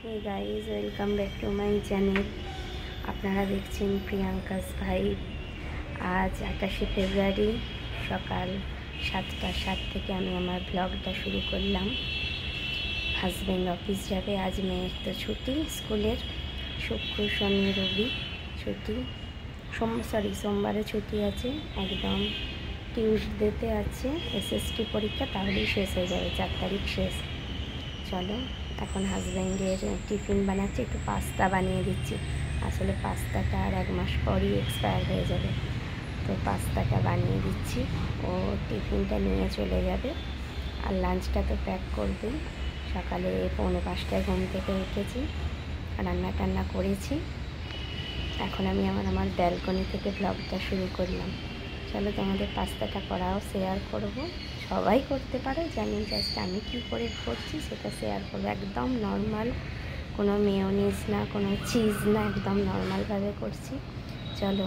Hey guys, welcome back to my channel. আপনারা দেখছেন Priyanka's vibe. আজ 28শে ফেব্রুয়ারি সকাল 7:07 থেকে আমি আমার ব্লগটা শুরু করলাম। হাজব্যান্ড অফিস যাবে, আজ মেয়ের তো ছুটি স্কুলের, শুক্র শনি রবি ছুটি, সোমবারে ছুটি আছে, একদম টিউসডেতে আছে এসএসটি পরীক্ষা, তাহলেই শেষ হয়ে যাবে, 4 তারিখ শেষ। চলো এখন হাজব্যান্ডের টিফিন বানাচ্ছি, একটু পাস্তা বানিয়ে দিচ্ছি। আসলে পাস্তাটা আর 1 মাস পরই এক্সপায়ার হয়ে যাবে, তো পাস্তাটা বানিয়ে দিচ্ছি। ও টিফিনটা নিয়ে চলে যাবে, আর লাঞ্চটা তো প্যাক করবেই। সকালে 4:45টায় ঘুম থেকে উঠেছি, রান্না টান্না করেছি। এখন আমি আমার ব্যালকনি থেকে ব্লগটা শুরু করলাম। চলো তোমাদের পাস্তাটা করাও শেয়ার করব। সবাই করতে পারো জানি, জাস্ট আমি কী করে করছি সেটা শেয়ার করবো। একদম নর্মাল, কোনো মেয়োনিজ না, কোনো চিজ না, একদম নর্মালভাবে করছি। চলো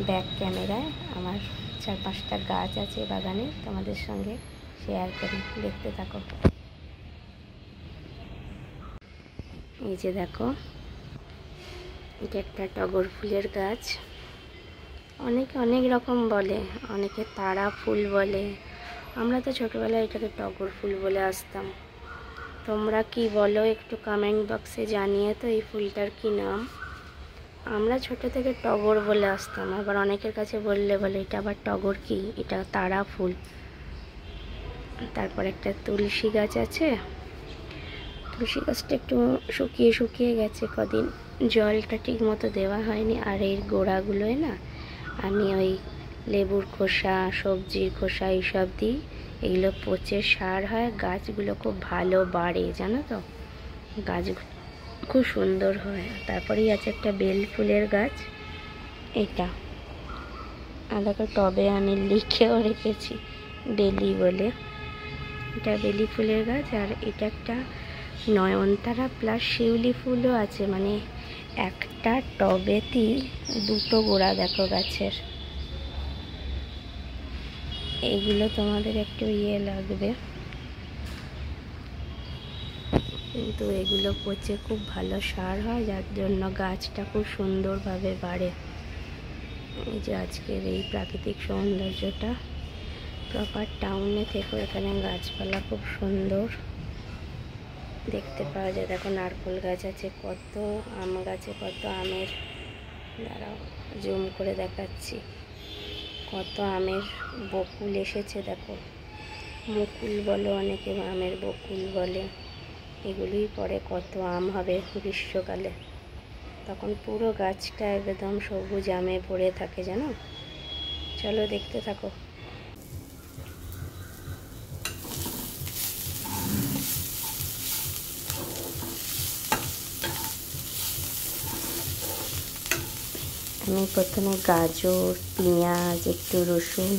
ব্যাক ক্যামেরায় আমার 4-5টা গাছ আছে বাগানে, তোমাদের সঙ্গে শেয়ার করি, দেখতে থাকো। এই যে দেখো, এটা একটা টগর ফুলের গাছ। অনেকে অনেক রকম বলে, অনেকে তারা ফুল বলে, আমরা তো ছোটোবেলায় এটাকে টগর ফুল বলে আসতাম। তোমরা কি বলো একটু কমেন্ট বক্সে জানিয়ে তো এই ফুলটার কি নাম। আমরা ছোট থেকে টগর বলে আসতাম, আবার অনেকের কাছে বললে বলে এটা আবার টগর কি, এটা তারা ফুল। তারপর একটা তুলসী গাছ আছে, তুলসী গাছটা একটু শুকিয়ে গেছে কদিন, জলটা ঠিক মতো দেওয়া হয়নি। আর এর গোড়াগুলোয় না আমি ওই লেবুর খোসা, সবজির খোসা এইসব দিই, এগুলো পচে সার হয়, গাছগুলো খুব ভালো বাড়ে, জানো তো, গাছগুলো খুব সুন্দর হয়। তারপরেই আছে একটা বেল ফুলের গাছ, এটা আর একটা টবে আমি লিখেও রেখেছি বেলি বলে, এটা বেলি ফুলের গাছ। আর এটা একটা নয়নতারা প্লাস শিউলি ফুলও আছে, মানে একটা টবেতেই 2টো গোড়া দেখো গাছের। এইগুলো তোমাদের একটু লাগবে, কিন্তু এগুলো পচে খুব ভালো সার হয়, যার জন্য গাছটা খুব সুন্দরভাবে বাড়ে। এই যে আজকের এই প্রাকৃতিক সৌন্দর্যটা, প্রপার টাউনে থেকেও এখানে গাছপালা খুব সুন্দর দেখতে পাওয়া যায়। দেখো নারকেল গাছ আছে, কত আম গাছে কত আমের, দাঁড়াও জুম করে দেখাচ্ছি, কত আমের বকুল এসেছে দেখো, মুকুল বলো অনেকে, আমের বকুল বলে। এগুলোই পরে কত আম হবে গ্রীষ্মকালে, তখন পুরো গাছটা একদম সবুজ আমে ভরে থাকে, জানো। চলো দেখতে থাকো। আমি প্রথমে গাজর, পেঁয়াজ, একটু রসুন,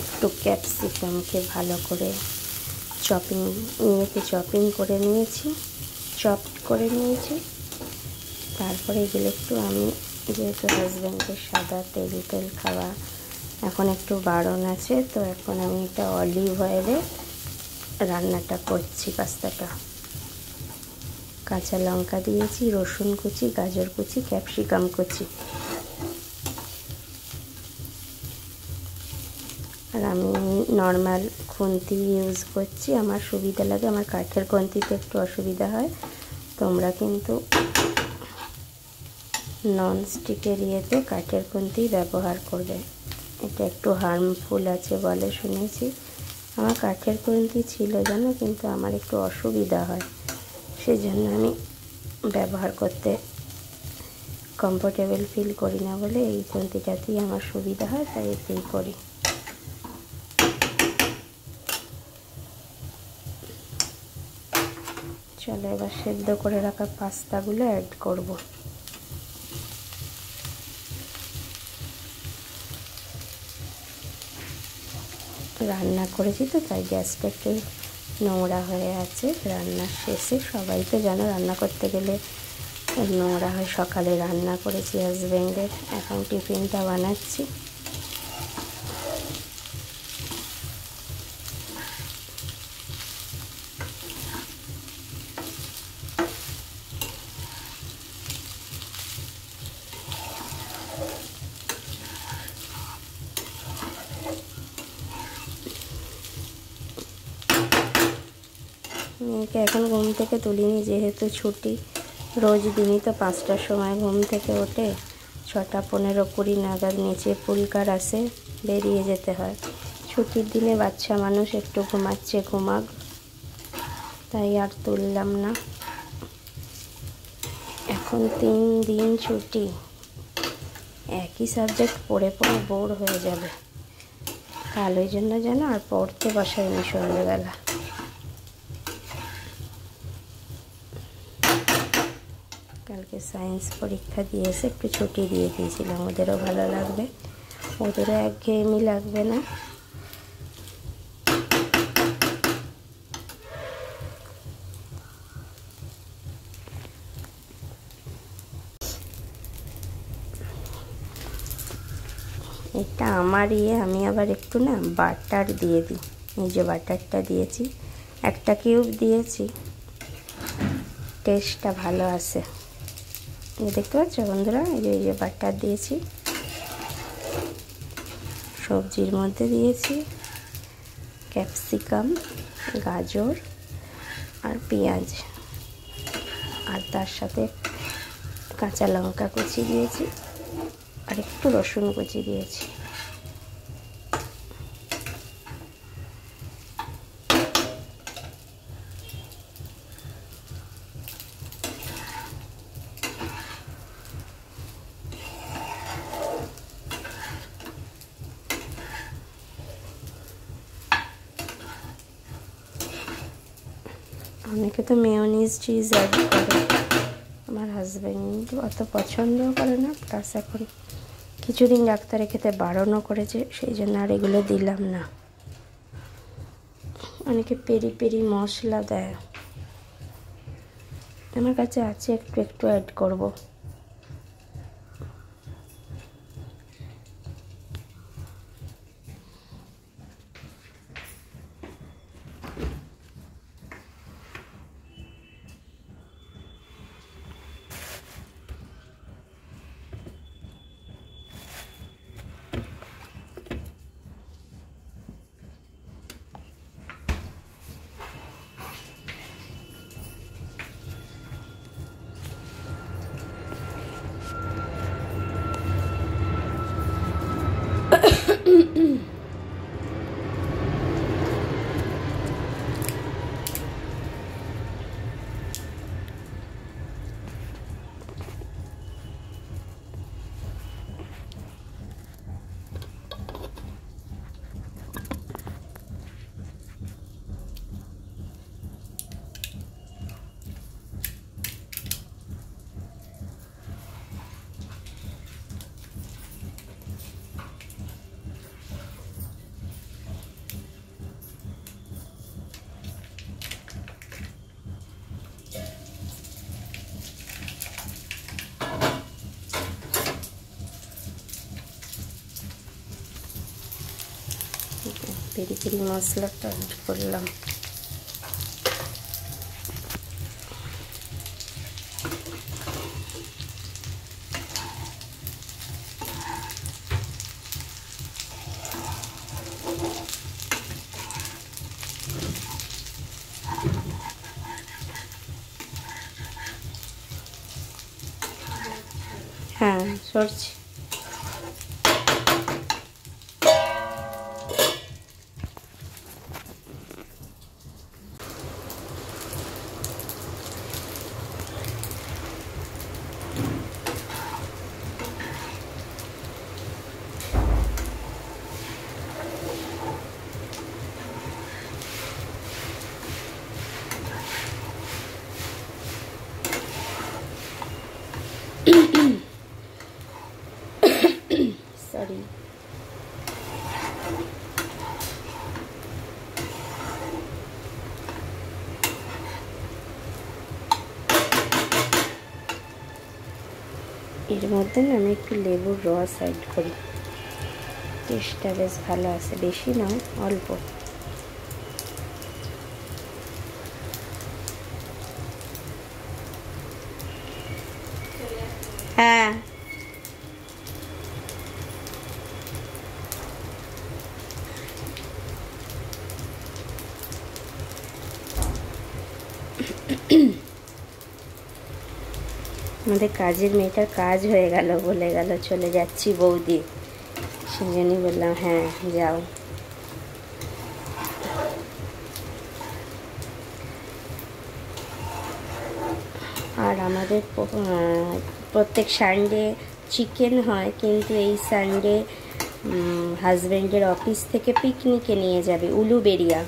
একটু ক্যাপসিকামকে ভালো করে চপিং করে নিয়েছি, করে নিয়েছি। তারপরে এগুলো একটু আমি, যেহেতু হাজব্যান্ডের সাদা তেল খাওয়া এখন একটু বারণ আছে, তো এখন আমি এটা অলিভ অয়েলে রান্নাটা করছি পাস্তাটা। কাঁচা লঙ্কা দিয়েছি, রসুন কুচি, গাজর কুচি, ক্যাপসিকাম কুচি। আর আমি নর্মাল খুন্তি ইউজ করছি, আমার সুবিধা লাগে, আমার কাঠের খুন্তিতে একটু অসুবিধা হয়। তোমরা কিন্তু নন স্টিকের ইয়েতে কাঠের খুন্তি ব্যবহার করবে, এটা একটু হার্মফুল আছে বলে শুনেছি। আমার কাঠের খুন্তি ছিল জানো, কিন্তু আমার একটু অসুবিধা হয়, সেজন্য আমি ব্যবহার করতে কমফোর্টেবল ফিল করি না বলে এই খুন্তিটাতেই আমার সুবিধা হয়, তাই এতেই করি। চলো এবার সেদ্ধ করে রাখা পাস্তাগুলো অ্যাড করব। রান্না করেছি তো তাই গ্যাসটা একটু নোংরা হয়ে আছে। রান্নার শেষে সবাই তো জানো রান্না করতে গেলে নোংরা হয়। সকালে রান্না করেছি হাজব্যান্ডের, এখন টিফিনটা বানাচ্ছি। মেয়েকে এখন ঘুম থেকে তুলিনি, যেহেতু ছুটি। রোজ দিনই তো 5টার সময় ঘুম থেকে ওঠে, 6টা 15-20 নাগাদ নিচে পুলকার আসে, বেরিয়ে যেতে হয়। ছুটির দিনে বাচ্চা মানুষ একটু ঘুমাচ্ছে, ঘুমাক, তাই আর তুললাম না। এখন 3 দিন ছুটি, একই সাবজেক্ট পড়ে পড়ে বোর হয়ে যাবে। কাল ওই জন্য যেন আর পড়তে বসায়নি সন্ধ্যেবেলা। কালকে সায়েন্স পরীক্ষা দিয়ে এসে একটু ছুটি দিয়ে দিয়েছিলাম, ওদেরও ভালো লাগবে, ওদেরও একঘেয়েমি লাগবে না। এটা আমার আমি আবার একটু না বাটার দিয়ে দিই। এই যে বাটারটা দিয়েছি, একটা কিউব দিয়েছি, টেস্টটা ভালো আসে। দেখতে পাচ্ছ বন্ধুরা, এই যে বাটার দিয়েছি, সবজির মধ্যে দিয়েছি ক্যাপসিকাম, গাজর আর পেঁয়াজ, আর তার সাথে কাঁচা লঙ্কা কুচি দিয়েছি, আর একটু রসুন কুচি দিয়েছি। অনেকে তো মেয়োনিজ চিজ অ্যাড করে, আমার হাজব্যান্ড অত পছন্দও করে না, প্লাস এখন কিছুদিন ডাক্তারে খেতে বারণও করেছে, সেই জন্য আর এগুলো দিলাম না। অনেকে পেরি পেরি মশলা দেয়, আমার কাছে আছে, একটু একটু অ্যাড করব। পেরি পেরি মশলাটা অ্যাড করলাম। হ্যাঁ, সরছি। সরি। এর মধ্যে না আমি একটু লেবুর রস অ্যাড করি, টেস্টটা বেশ ভালো আসে, বেশি নয়, অল্প। হ্যাঁ, আমাদের কাজের মেয়েটার কাজ হয়ে গেল, বলে গেল চলে যাচ্ছি বৌদি, সেই জন্যই বললাম হ্যাঁ যাও। আর আমাদের প্রত্যেক সানডে চিকেন হয়, কিন্তু এই সানডে হাজব্যান্ডের অফিস থেকে পিকনিকে নিয়ে যাবে উলুবেড়িয়া।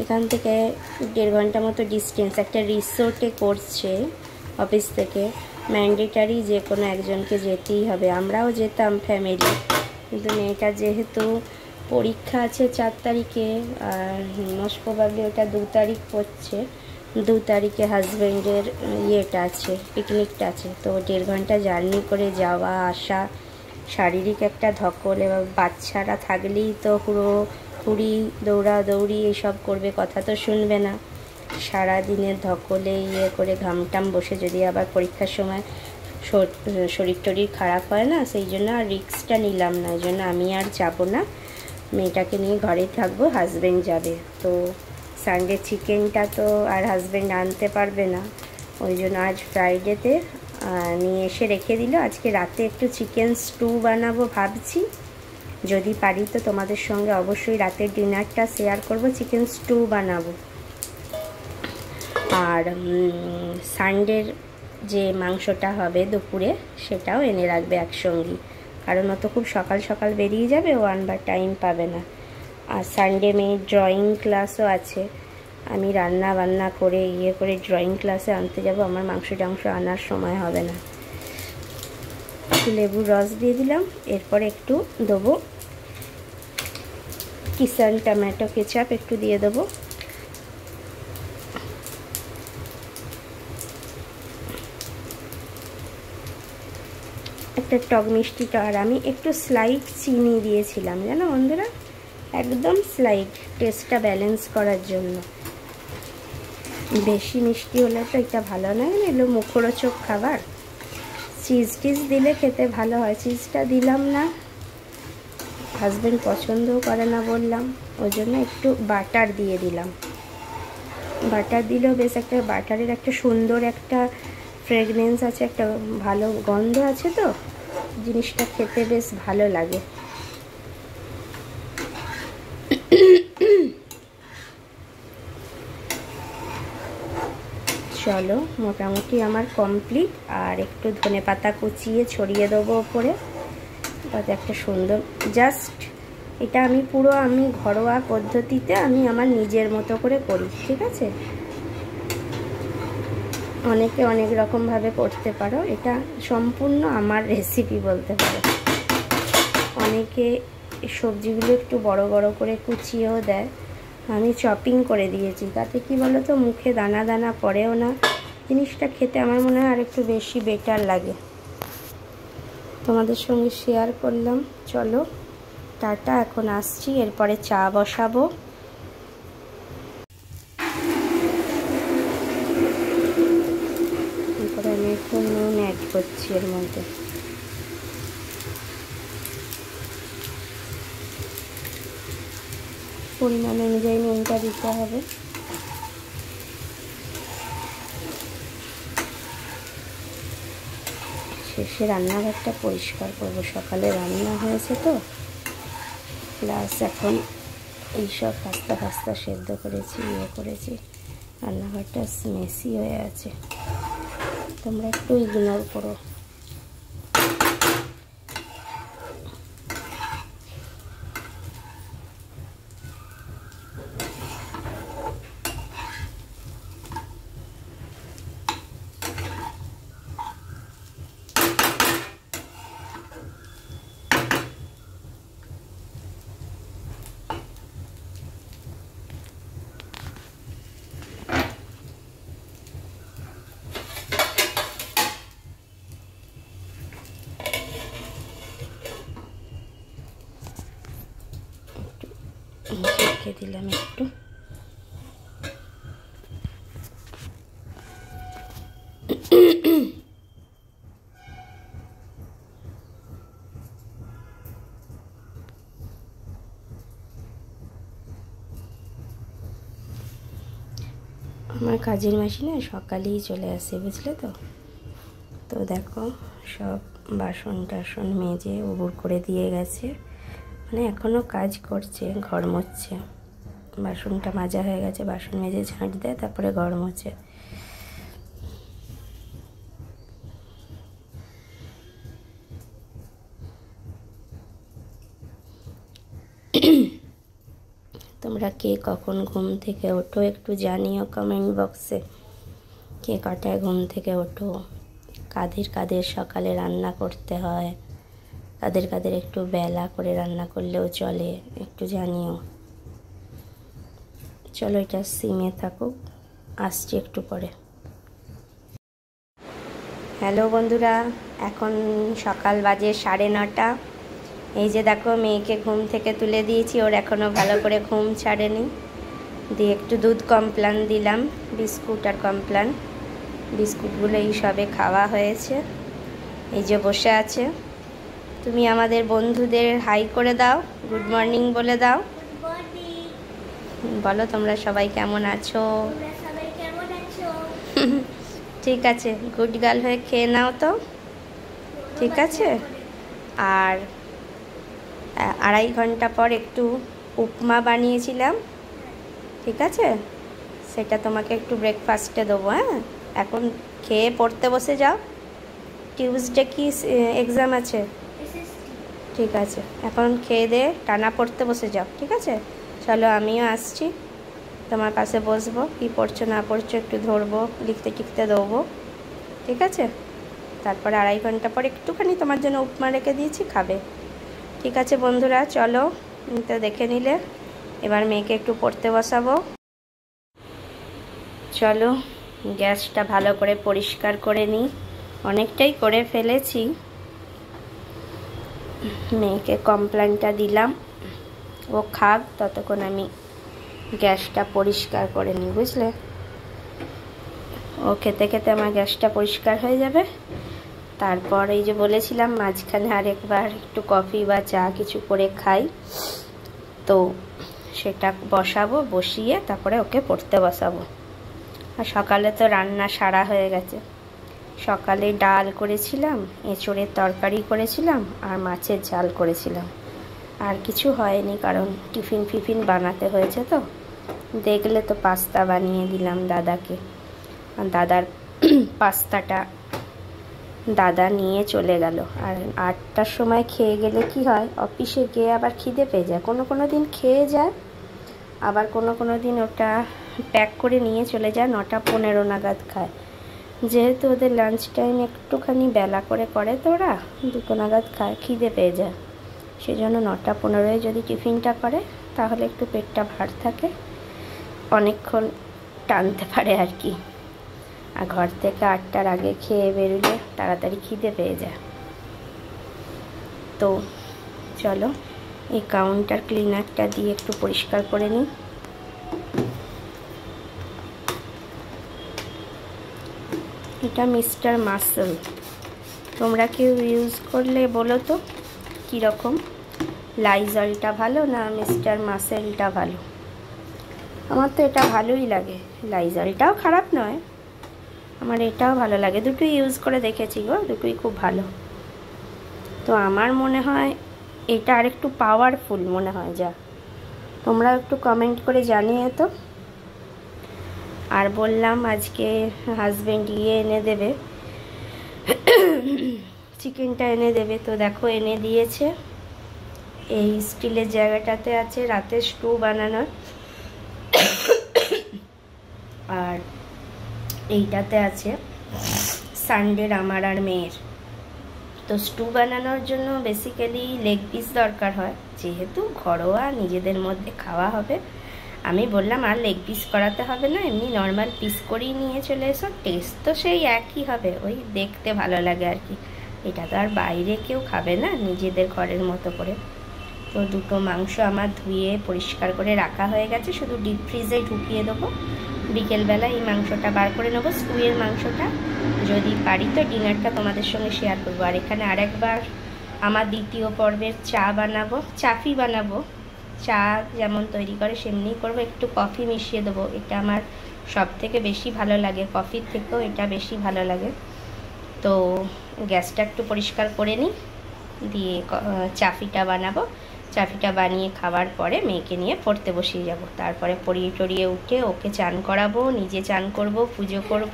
এখান থেকে 1.5 ঘন্টা মতো ডিস্টেন্স, একটা রিসোর্টে করছে অফিস থেকে। ম্যান্ডেটারি যে কোনো একজনকে যেতেই হবে। আমরাও যেতাম ফ্যামিলি, কিন্তু মেয়েটার যেহেতু পরীক্ষা আছে 4 তারিখে, আর মোস্ট প্রবাবলি ওটা 2 তারিখ হচ্ছে, 2 তারিখে হাজব্যান্ডের ইয়েটা আছে, পিকনিকটা আছে। তো 1.5 ঘন্টা জার্নি করে যাওয়া আসা, শারীরিক একটা ধকল, এবার বাচ্চারা থাকলেই তো পুরো হুড়ি দৌড়াদৌড়ি এইসব করবে, কথা তো শুনবে না। সারাদিনের ধকলে ইয়ে করে ঘামটাম বসে, যদি আবার পরীক্ষার সময় শরীর টরীর খারাপ হয় না, সেই জন্য আর রিস্কটা নিলাম না। ওই জন্য আমি আর যাব না, মেয়েটাকে নিয়ে ঘরেই থাকবো, হাজব্যান্ড যাবে। তো সানডে চিকেনটা তো আর হাজব্যান্ড আনতে পারবে না, ওই জন্য আজ ফ্রাইডেতে নিয়ে এসে রেখে দিল। আজকে রাতে একটু চিকেন স্টু বানাবো ভাবছি, যদি পারি তো তোমাদের সঙ্গে অবশ্যই রাতের ডিনারটা শেয়ার করব। চিকেন স্টু বানাবো। আর সানডের যে মাংসটা হবে দুপুরে, সেটাও এনে রাখবে একসঙ্গেই, কারণ ও তো খুব সকাল সকাল বেরিয়ে যাবে, ও আনবার টাইম পাবে না। আর সানডে মেয়ের ড্রয়িং ক্লাসও আছে, আমি রান্না বান্না করে ইয়ে করে ড্রয়িং ক্লাসে আনতে যাব, আমার মাংস টাংস আনার সময় হবে না। একটু লেবুর রস দিয়ে দিলাম, এরপরে একটু দেবো কিষান টমেটো কেচাপ, একটু দিয়ে দেবো। একটা টক মিষ্টিটা, আর আমি একটু স্লাইড চিনি দিয়েছিলাম জানো বন্ধুরা, একদম স্লাইড, টেস্টটা ব্যালেন্স করার জন্য। বেশি মিষ্টি হলে তো এটা ভালো নয়, এগুলো মুখরোচক খাবার। চিজ টিজ দিলে খেতে ভালো হয়, চিজটা দিলাম না, হাজব্যান্ড পছন্দও করে না বললাম, ওই জন্য একটু বাটার দিয়ে দিলাম। বাটার দিলেও বেশ একটা বাটারের একটা সুন্দর একটা ফ্রেগনেন্স আছে, একটা ভালো গন্ধ আছে, তো জিনিসটা খেতে বেশ ভালো লাগে। চলো মোটামুটি আমার কমপ্লিট। আর একটু ধনেপাতা কুচিয়ে ছড়িয়ে দেবো ওপরে, তাতে একটা সুন্দর, জাস্ট এটা আমি পুরো আমি ঘরোয়া পদ্ধতিতে আমি আমার নিজের মতো করে করি, ঠিক আছে? অনেকে অনেক রকমভাবে করতে পারো, এটা সম্পূর্ণ আমার রেসিপি বলতে পারো। অনেকে সবজিগুলো একটু বড় বড় করে কুচিয়েও দেয়, আমি চপিং করে দিয়েছি, তাতে কি বলো তো মুখে দানা দানা পড়েও না, জিনিসটা খেতে আমার মনে হয় আর একটু বেশি বেটার লাগে। তোমাদের সঙ্গে শেয়ার করলাম। চলো টাটা, এখন আসছি, এরপরে চা বসাবো। এরপরে আমি একটু নুন অ্যাড করছি এর মধ্যে। পরিমাণ অনুযায়ী নুনটা দিতে হবে। শেষে রান্নাঘরটা পরিষ্কার করব, সকালে রান্না হয়েছে তো, প্লাস এখন এইসব পাস্তা ফাস্তা সেদ্ধ করেছি, ইয়ে করেছি, রান্নাঘরটা মেসি হয়ে আছে, তোমরা একটু ইগনোর করো। ঢেকে দিলাম একটু। আমার কাজের মাসি না সকালেই চলে আসে, বুঝলে তো, তো দেখো সব বাসন টাসন মেজে উবুর করে দিয়ে গেছে, মানে এখনও কাজ করছে, ঘর মুছছে। বাসনটা মাজা হয়ে গেছে, বাসন মেজে ঝাঁট দেয়, তারপরে ঘর মোছে। তোমরা কে কখন ঘুম থেকে ওঠো একটু জানিও কমেন্ট বক্সে। কে কটায় ঘুম থেকে ওঠো, কাদের কাদের সকালে রান্না করতে হয়, কাদের কাদের একটু বেলা করে রান্না করলেও চলে, একটু জানিও। চলো এটা সিমে থাকুক, আসছি একটু পরে। হ্যালো বন্ধুরা, এখন সকাল বাজে 9:30। এই যে দেখো মেয়েকে ঘুম থেকে তুলে দিয়েছি, ওর এখনও ভালো করে ঘুম ছাড়েনি। দিয়ে একটু দুধ কমপ্লান দিলাম, বিস্কুট আর কমপ্লান। বিস্কুটগুলো এই সবে খাওয়া হয়েছে। এই যে বসে আছে। তুমি আমাদের বন্ধুদের হাই করে দাও, গুড মর্নিং বলে দাও। বলো তোমরা সবাই কেমন আছো? ঠিক আছে, গুড গার্ল হয়ে খেয়ে নাও তো, ঠিক আছে। আর 2.5 ঘন্টা পর একটু উপমা বানিয়েছিলাম, ঠিক আছে, সেটা তোমাকে একটু ব্রেকফাস্টে দেবো। হ্যাঁ, এখন খেয়ে পড়তে বসে যাও। টিউসডে কি এক্সাম আছে? ঠিক আছে, এখন খেয়ে দে টানা পড়তে বসে যাও, ঠিক আছে। চলো আমিও আসছি, তোমার পাশে বসবো, কি পড়ছো না পড়ছো একটু ধরবো, লিখতে টিখতে দেবো, ঠিক আছে। তারপরে 2.5 ঘন্টা পর একটুখানি তোমার জন্য উপমা রেখে দিয়েছি, খাবে, ঠিক আছে বন্ধুরা। চলো, তো দেখে নিলে, এবার মেয়েকে একটু পড়তে বসাবো। চলো গ্যাসটা ভালো করে পরিষ্কার করে নিই, অনেকটাই করে ফেলেছি। মেয়েকে কমপ্লেনটা দিলাম, ও খাক, ততক্ষণ আমি গ্যাসটা পরিষ্কার করে নিই, বুঝলে। ও খেতে খেতে আমার গ্যাসটা পরিষ্কার হয়ে যাবে। তারপর এই যে বলেছিলাম মাঝখানে আরেকবার একটু কফি বা চা কিছু করে খাই, তো সেটা বসাবো, বসিয়ে তারপরে ওকে পড়তে বসাবো। আর সকালে তো রান্না সারা হয়ে গেছে। সকালে ডাল করেছিলাম, এঁচোড়ের তরকারি করেছিলাম, আর মাছের ঝাল করেছিলাম। আর কিছু হয়নি, কারণ টিফিন ফিফিন বানাতে হয়েছে। তো দেখলে তো পাস্তা বানিয়ে দিলাম দাদাকে। আর দাদার পাস্তাটা দাদা নিয়ে চলে গেল। আর 8টার সময় খেয়ে গেলে কি হয়, অফিসে গিয়ে আবার খিদে পেয়ে যায়। কোনো দিন খেয়ে যায়, আবার কোনো দিন ওটা প্যাক করে নিয়ে চলে যায়, 9:15 নাগাদ খায়। যেহেতু ওদের লাঞ্চ টাইম একটুখানি বেলা করে করে, তো ওরা 2 নাগাদ খায়, খিদে পেয়ে যায়। সেজন্য 9:15 যদি টিফিনটা করে, তাহলে একটু পেটটা ভার থাকে, অনেকক্ষণ টানতে পারে আর কি। আর ঘর থেকে 8টার আগে খেয়ে বেরোলে তাড়াতাড়ি খিদে পেয়ে যায়। তো চলো এই কাউন্টার ক্লিনারটা দিয়ে একটু পরিষ্কার করে নিই। এটা মিস্টার মাসেল, তোমরা কেউ ইউজ করলে বলো তো কীরকম, লাইজলটা ভালো না মিস্টার মাসেলটা ভালো? আমার তো এটা ভালোই লাগে, লাইজলটাও খারাপ নয়, আমার এটাও ভালো লাগে। দুটোই ইউজ করে দেখেছি গো, দুটোই খুব ভালো। তো আমার মনে হয় এটা আরেকটু পাওয়ারফুল মনে হয় যা। তোমরা একটু কমেন্ট করে জানিয়ে তো। আর বললাম আজকে হাজব্যান্ড এনে দেবে, চিকেনটা এনে দেবে। তো দেখো এনে দিয়েছে। এই স্টিলের জায়গাটাতে আছে রাতে স্টু বানানোর, আর এইটাতে আছে সানডের আমার আর মেয়ের। তো স্টু বানানোর জন্য বেসিক্যালি লেগ পিস দরকার হয়, যেহেতু ঘরোয়া নিজেদের মধ্যে খাওয়া হবে। আমি বললাম আর লেগ পিস করাতে হবে না, এমনি নর্মাল পিস করেই নিয়ে চলে এসো, টেস্ট তো সেই একই হবে, ওই দেখতে ভালো লাগে আর কি। এটা তো আর বাইরে কেউ খাবে না, নিজেদের ঘরের মতো করে। তো দুটো মাংস আমার ধুয়ে পরিষ্কার করে রাখা হয়ে গেছে, শুধু ডিপ ফ্রিজে ঢুকিয়ে দেবো। বিকেলবেলা এই মাংসটা বার করে নেবো, স্টুয়ের মাংসটা। যদি পারি তো ডিনারটা তোমাদের সঙ্গে শেয়ার করবো। আর এখানে আরেকবার আমার দ্বিতীয় পর্বের চা বানাবো, চাফি বানাবো। চা যেমন তৈরি করে সেমনি করবো, একটু কফি মিশিয়ে দেবো। এটা আমার সব থেকে বেশি ভালো লাগে, কফির থেকেও এটা বেশি ভালো লাগে। তো গ্যাসটা একটু পরিষ্কার করে নিই, দিয়ে চাফিটা বানাবো। চাফিটা বানিয়ে খাওয়ার পরে মেয়েকে নিয়ে পড়তে বসিয়ে যাব। তারপরে পড়িয়ে টড়িয়ে উঠে ওকে চান করাবো, নিজে চান করব, পুজো করব,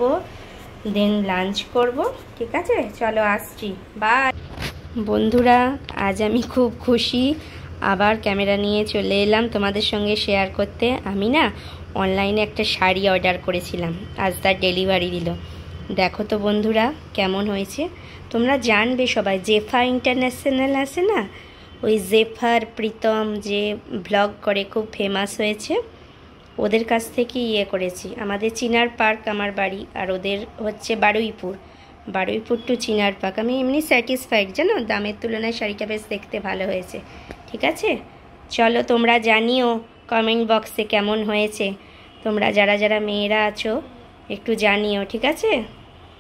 দেন লাঞ্চ করব। ঠিক আছে, চলো আসছি, বাই। বন্ধুরা, আজ আমি খুব খুশি, আবার ক্যামেরা নিয়ে চলে এলাম তোমাদের সঙ্গে শেয়ার করতে। আমি না অনলাইনে একটা শাড়ি অর্ডার করেছিলাম, আজ তার ডেলিভারি দিল। দেখো তো বন্ধুরা কেমন হয়েছে। তোমরা জানবে সবাই, জেফা ইন্টারন্যাশনাল আছে না, ওই জেফার প্রীতম যে ব্লগ করে, খুব ফেমাস হয়েছে, ওদের কাছ থেকে করেছি। আমাদের চিনার পার্ক আমার বাড়ি, আর ওদের হচ্ছে বারুইপুর টু চিনার পার্ক। আমি এমনি স্যাটিসফাইড, জানো, দামের তুলনায় শাড়িটা বেশ দেখতে ভালো হয়েছে। ঠিক আছে, চলো তোমরা জানিও কমেন্ট বক্সে কেমন হয়েছে। তোমরা যারা যারা মেয়েরা আছো একটু জানিও, ঠিক আছে।